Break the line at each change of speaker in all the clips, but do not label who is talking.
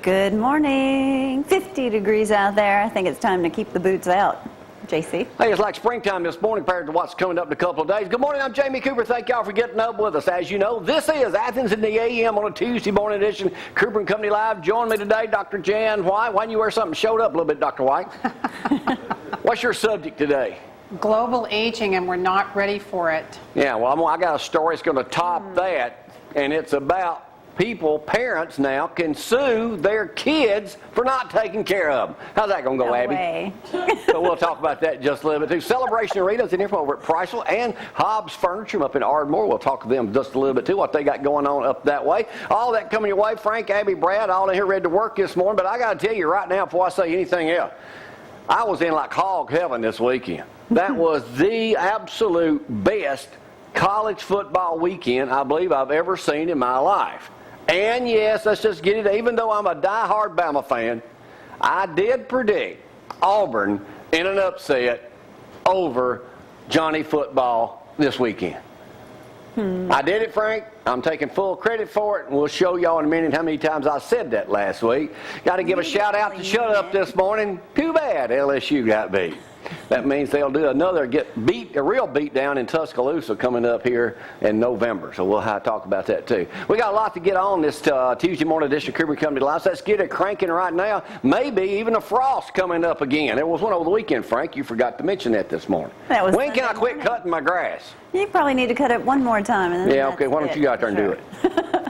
Good morning. 50 degrees out there. I think it's time to keep the boots out. JC.
Hey, it's like springtime this morning compared to what's coming up in a couple of days. Good morning, I'm Jamie Cooper. Thank y'all for getting up with us. As you know, this is Athens in the AM on a Tuesday morning edition. Cooper and Company Live. Join me today, Dr. Jan White. Why don't you wear something showed up a little bit, Dr. White? What's your subject today?
Global aging, and we're not ready for it.
Yeah, well, I got a story that's going to top that, and it's about parents now can sue their kids for not taking care of them. How's that going to go,
No
Abby?
way.
So we'll talk about that in just a little bit too. Celebration Arena's in here from over at Priceville and Hobbs Furniture up in Ardmore. We'll talk to them just a little bit too, what they got going on up that way. All that coming your way. Frank, Abby, Brad, all in here ready to work this morning. But I got to tell you right now before I say anything else, I was in like hog heaven this weekend. That was the absolute best college football weekend I believe I've ever seen in my life. And yes, let's just get it, even though I'm a diehard Bama fan, I did predict Auburn in an upset over Johnny Football this weekend. I did it, Frank. I'm taking full credit for it, and we'll show y'all in a minute how many times I said that last week. Got to give a shout out to Shut Up this morning. Too bad LSU got beat. That means they'll do another a real beat down in Tuscaloosa coming up here in November. So we'll have to talk about that too. We got a lot to get on this Tuesday morning edition of Cooper Company Live. So let's get it cranking right now. Maybe even a frost coming up again. There was one over the weekend, Frank. You forgot to mention that this morning. When can I quit cutting my grass?
You probably need to cut it one more time. And then
okay. Why don't you go out there and do it?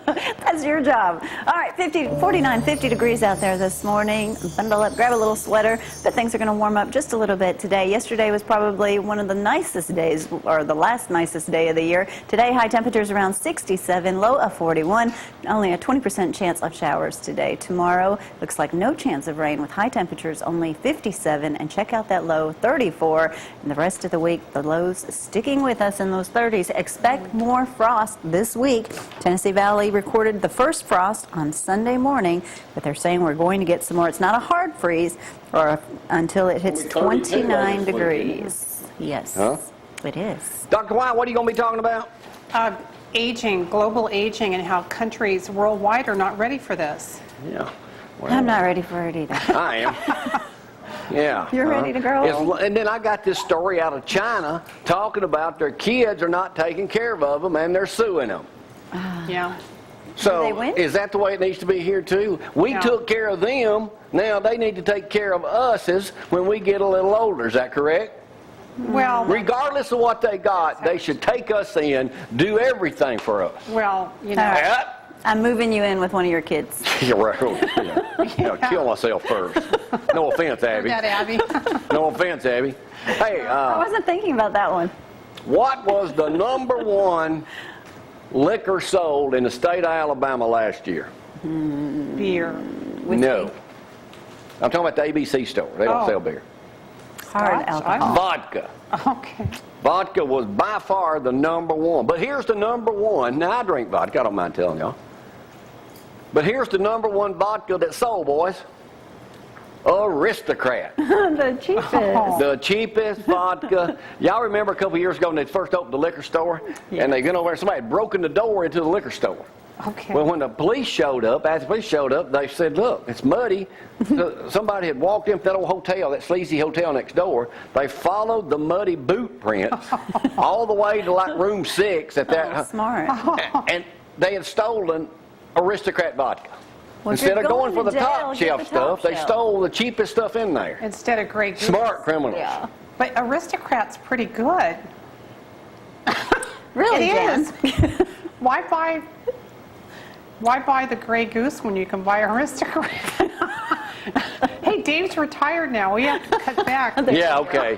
That's your job. All right, 50 degrees out there this morning. Bundle up, grab a little sweater, but things are going to warm up just a little bit today. Yesterday was probably one of the nicest days, or the last nicest day of the year. Today, high temperatures around 67, low of 41. Only a 20% chance of showers today. Tomorrow, looks like no chance of rain with high temperatures only 57, and check out that low 34. And the rest of the week, the lows sticking with us in those 30s. Expect more frost this week. Tennessee Valley recorded the first frost on Sunday morning, but they're saying we're going to get some more. It's not a hard freeze until it hits 29 degrees. Yes, it is.
Dr. White, what are you going to be talking about?
Aging, global aging, and how countries worldwide are not ready for this.
Yeah. Well,
I'm not ready for it either.
I am. Yeah.
You're ready to grow?
And then I got this story out of China talking about their kids are not taking care of them and they're suing them.
Yeah.
So is that the way it needs to be here too? We took care of them. Now they need to take care of us when we get a little older. Is that correct?
Well,
regardless of what they got, they should take us in, do everything for us.
Well, you know.
I'm moving you in with one of your kids.
You're right. Kill myself first. No offense, Abby.
Abby.
No offense, Abby. Hey,
I wasn't thinking about that one.
What was the number one liquor sold in the state of Alabama last year?
Beer.
Whiskey.
No. I'm talking about the ABC store. They don't sell beer.
Hard alcohol.
Vodka.
Okay.
Vodka was by far the number one. But here's the number one. Now, I drink vodka. I don't mind telling y'all. But here's the number one vodka that sold, boys. Aristocrat.
The cheapest.
The cheapest vodka. Y'all remember a couple years ago when they first opened the liquor store? Yeah. And they went over there and somebody had broken the door into the liquor store.
Okay.
Well, when the police showed up, they said, look, it's muddy. Somebody had walked in from that old hotel, that sleazy hotel next door. They followed the muddy boot prints all the way to like room 6 at that.
Smart.
And they had stolen Aristocrat vodka.
Well,
instead of going for the top shelf stuff, they stole the cheapest stuff in there.
Instead of Grey Goose.
Smart criminals.
Yeah.
But Aristocrat's pretty good.
Really,
it is. Why buy the Grey Goose when you can buy Aristocrat? Hey, Dave's retired now. We have to cut back.
Yeah, okay.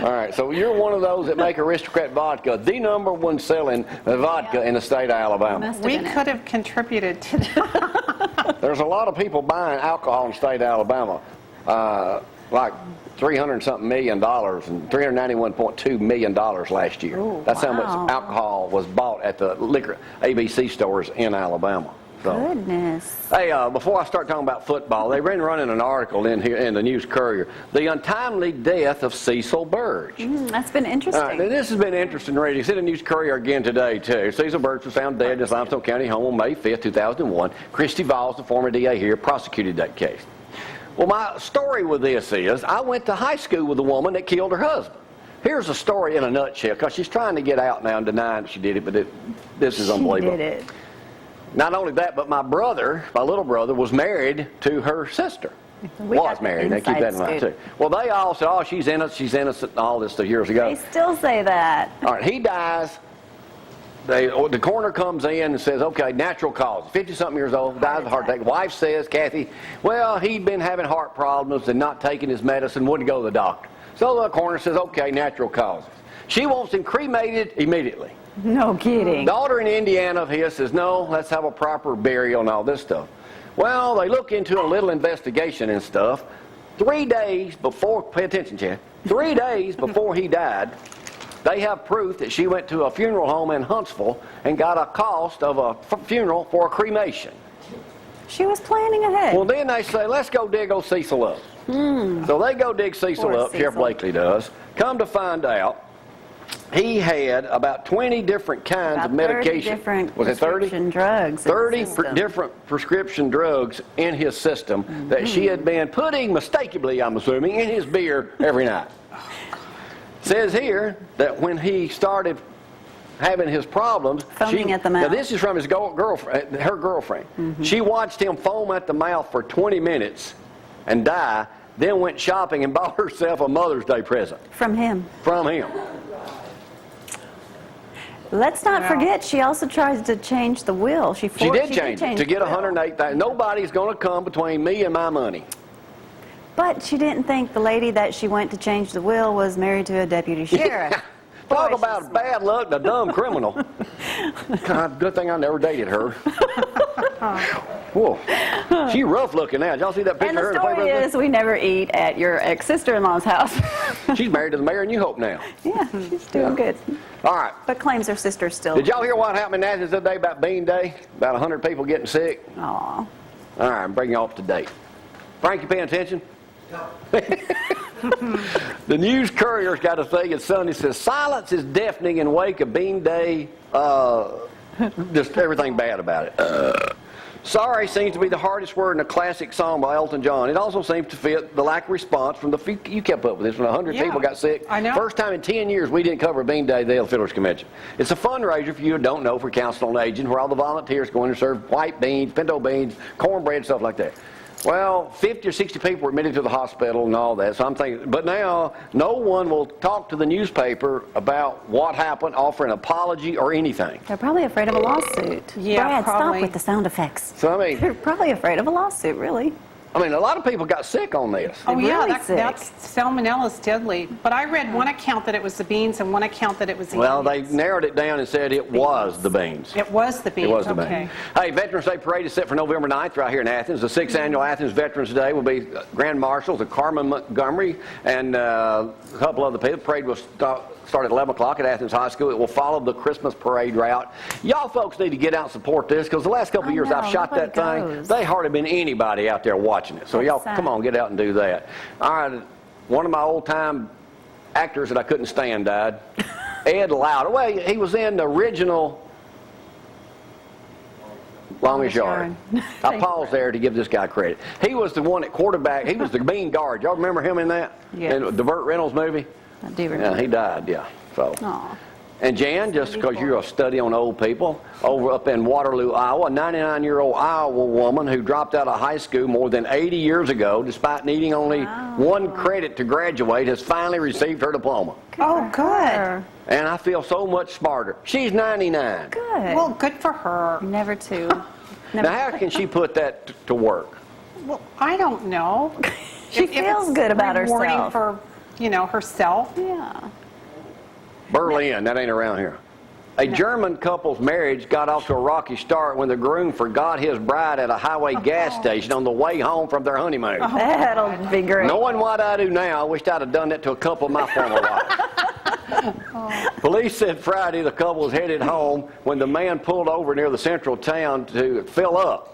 All right, so you're one of those that make Aristocrat vodka, the number one selling vodka in the state of Alabama.
We could have contributed to that.
There's a lot of people buying alcohol in the state of Alabama, like $300-something million and $391.2 million last year.
Ooh,
That's how much alcohol was bought at the liquor ABC stores in Alabama.
goodness.
Hey, before I start talking about football, they've been running an article in here in the News Courier, the untimely death of Cecil Birds.
That's been interesting.
All right, now this has been interesting reading. It's in the News Courier again today, too. Cecil Birds was found dead in his Limestone County home on May 5th, 2001. Christy Valls, the former DA here, prosecuted that case. Well, my story with this is I went to high school with a woman that killed her husband. Here's the story in a nutshell, because she's trying to get out now and denying she did it, but this is unbelievable.
She did it.
Not only that, but my little brother, was married to her sister.
We got
Married. They keep
inside
that in mind, too.
scoop.
Well, they all said, oh, she's innocent, and all this stuff years ago.
They still say that.
All right, he dies. The coroner comes in and says, okay, natural cause. 50-something years old, dies of a heart attack. Wife says, Kathy, well, he'd been having heart problems and not taking his medicine, wouldn't go to the doctor. So the coroner says, okay, natural causes. She wants him cremated immediately.
No kidding.
Daughter in Indiana of his says, no, let's have a proper burial and all this stuff. Well, they look into a little investigation and stuff. 3 days before, pay attention, Chad, 3 days before he died, they have proof that she went to a funeral home in Huntsville and got a cost of a funeral for a cremation.
She was planning ahead.
Well, then they say, let's go dig old Cecil up. So they go dig Cecil
Poor
up, Sheriff
Cecil.
Blakely does. Come to find out, he had about 20 different kinds
About
of medication.
30 different
Was it 30?
prescription drugs. in the
30
system.
different prescription drugs in his system that she had been putting, mistakenly, I'm assuming, in his beer every night. Says here that when he started having his problems,
Foaming at the mouth.
Now this is from his girlfriend, her girlfriend. She watched him foam at the mouth for 20 minutes and die, then went shopping and bought herself a Mother's Day present
From him.
from him.
Let's not
Wow.
forget, she also tries to change the will. She
Did change it to
the
get
will.
108,000. Nobody's going to come between me and my money.
But she didn't think the lady that she went to change the will was married to a deputy sheriff.
Talk
Boy,
about
she's
bad luck, the dumb criminal. God, good thing I never dated her. Whoa. She rough looking now. Did y'all see that picture
And
of her
the
in the
story
paper?
is we never eat at your ex-sister-in-law's house.
She's married to the mayor in New Hope now.
Yeah, she's doing good.
All right.
But claims her sister still.
Did y'all hear what happened in Athens the other day about Bean Day? About 100 people getting sick?
Aw.
All right, I'm bringing you up to date. Frank, you paying attention? The News Courier's got a thing in Sunday that says, silence is deafening in wake of Bean Day. Just everything bad about it. Sorry seems to be the hardest word in a classic song by Elton John. It also seems to fit the lack of response from the few you kept up with this when 100
Yeah,
people got sick.
I know.
First time in 10 years we didn't cover Bean Day, the Fiddlers Convention. It's a fundraiser for you who don't know for Council on Aging, where all the volunteers go in and serve white beans, pinto beans, cornbread, stuff like that. Well, 50 or 60 people were admitted to the hospital and all that. So I'm thinking, but now no one will talk to the newspaper about what happened, offer an apology or anything.
They're probably afraid of a lawsuit.
Yeah,
Brad,
probably.
stop with the sound effects.
So I
They're
mean,
probably afraid of a lawsuit, really.
a lot of people got sick on this.
Oh, yeah,
really
that's salmonella's deadly. But I read one account that it was the beans and one account that it was the
Well, they
onions.
narrowed it down and said it was the beans.
It was the beans.
It was the
okay.
beans. Hey, Veterans Day Parade is set for November 9th right here in Athens. The 6th annual Athens Veterans Day will be Grand Marshals of Carmen Montgomery and a couple other people. The parade will start at 11 o'clock at Athens High School. It will follow the Christmas parade route. Y'all folks need to get out and support this, because the last couple of years
know,
I've shot that
nobody
thing.
goes.
They hardly been anybody out there watching it. So
That's
y'all,
sad.
come on, get out and do that. All right, one of my old-time actors that I couldn't stand died. Ed Loud. Well, he was in the original Longest Yard. I paused there to give this guy credit. He was the one at quarterback. He was the mean guard. Y'all remember him in that?
Yes.
In the Burt Reynolds movie?
I do
Yeah,
remember.
he died, yeah. So.
Aw.
And Jan, just because you're a study on old people, over up in Waterloo, Iowa, a 99-year-old Iowa woman who dropped out of high school more than 80 years ago, despite needing only one credit to graduate, has finally received her diploma.
Oh, good.
Her.
And I feel so much smarter. She's 99.
Good.
Well, good for her.
Never to.
Now, how can she put that to work?
Well, I don't know.
She
If
feels
it's
good about
rewarding
herself.
for, herself.
Yeah.
Berlin, that ain't around here. A German couple's marriage got off to a rocky start when the groom forgot his bride at a highway gas station on the way home from their honeymoon.
That'll be great.
Knowing what I do now, I wished I'd have done that to a couple of my former wives. Police said Friday the couple was headed home when the man pulled over near the central town to fill up.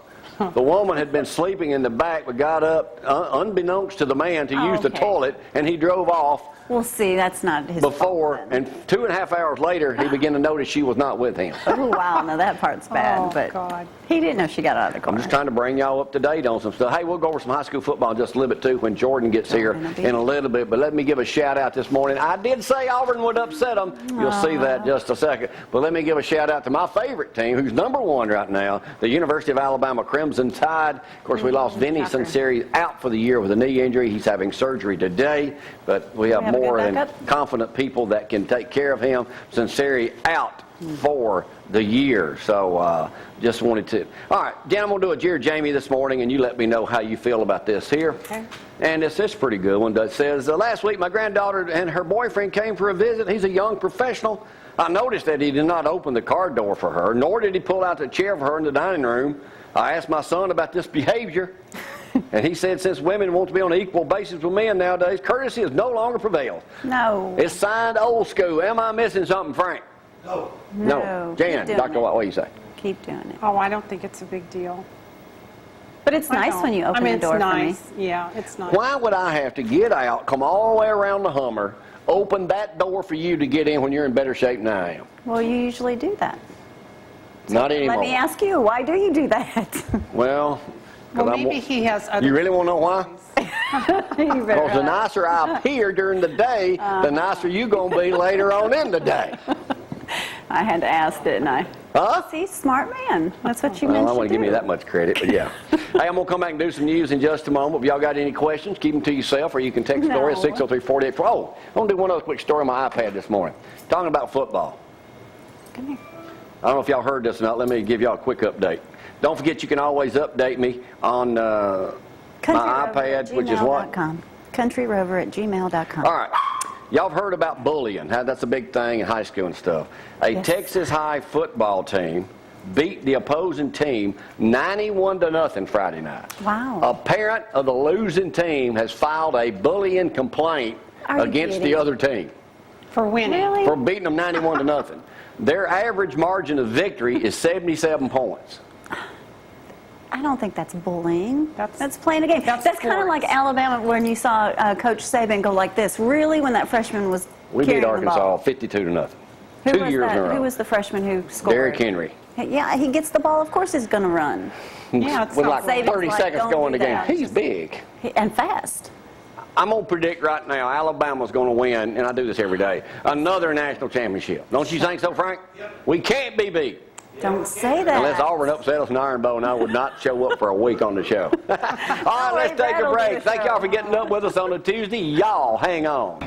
The woman had been sleeping in the back but got up unbeknownst to the man to use the toilet, and he drove off.
Well, see, that's not his
Before,
fault then.
and 2.5 hours later, he began to notice she was not with him.
Oh, wow, now that part's bad.
Oh,
but
God.
he didn't know she got out of the car.
I'm just trying to bring y'all up to date on some stuff. Hey, we'll go over some high school football in just a little bit, too, when Jordan gets here in a little bit. But let me give a shout-out this morning. I did say Auburn would upset them. You'll see that in just a second. But let me give a shout-out to my favorite team, who's #1 right now, the University of Alabama Crimson Tide. Of course, we lost Vinny Sunseri out for the year with a knee injury. He's having surgery today. But we have
have a good
more than
backup?
confident people that can take care of him. Sunseri out for the year. So just wanted to. All right, Jan, I'm going to do a Dear Jamie this morning, and you let me know how you feel about this here.
Okay.
And it's this pretty good one that says, last week my granddaughter and her boyfriend came for a visit. He's a young professional. I noticed that he did not open the car door for her, nor did he pull out the chair for her in the dining room. I asked my son about this behavior, and he said since women want to be on an equal basis with men nowadays, courtesy has no longer prevailed.
No.
It's signed old school. Am I missing something, Frank?
No.
Jan,
Keep doing
Dr.
it.
Watt, what do you say?
Keep doing it.
Oh, I don't think it's a big deal.
But it's nice when you open the door
it's
for me.
nice. Yeah, it's nice.
Why would I have to get out, come all the way around the Hummer, open that door for you to get in when you're in better shape than I am?
Well, you usually do that.
Not anymore.
Let me ask you, why do you do that?
Well, 'cause
Well,
I'm-
maybe he has other.
You really want to know why?
You better
Because the nicer I appear during the day, the nicer you going to be later on in the day.
I had to ask, didn't I?
Huh?
See, smart man. That's what you
Well,
meant
I
to
want to give me that much credit, but yeah. Hey, I'm going to come back and do some news in just a moment. If y'all got any questions, keep them to yourself, or you can text Story at
No.
603-48. Oh, I'm going to do one other quick story on my iPad this morning. Talking about football.
Come here.
I don't know if y'all heard this or not. Let me give y'all a quick update. Don't forget you can always update me on my iPad, which is what?
CountryRover@gmail.com.
All right. Y'all have heard about bullying. How that's a big thing in high school and stuff. A
Yes.
Texas High football team beat the opposing team 91-0 Friday night.
Wow.
A parent of the losing team has filed a bullying complaint
Are you
against the
kidding?
other team
For winning.
Really?
for beating them 91-0. Their average margin of victory is 77 points.
I don't think that's bullying.
That's
playing a game.
that's
That's kind of
sports.
like Alabama when you saw Coach Saban go like this. Really, when that freshman was
We
carrying
beat
the ball.
Arkansas 52-0.
Who
2
was
years
that?
in a row.
Who was the freshman who scored?
Derrick Henry.
Yeah, he gets the ball. Of course, he's going to run.
Yeah, it's
With
not
like
Saban's
30
like,
seconds
"Don't
going
do
the game.
that."
He's big.
And fast.
I'm going to predict right now Alabama's going to win, and I do this every day, another national championship. Don't you think so, Frank? We can't be beat.
Don't say that.
Unless Auburn upset us in Iron Bowl, and I would not show up for a week on the show. All right, let's take a
that'll do
break.
the
Thank
show.
y'all for getting up with us on a Tuesday. Y'all hang on.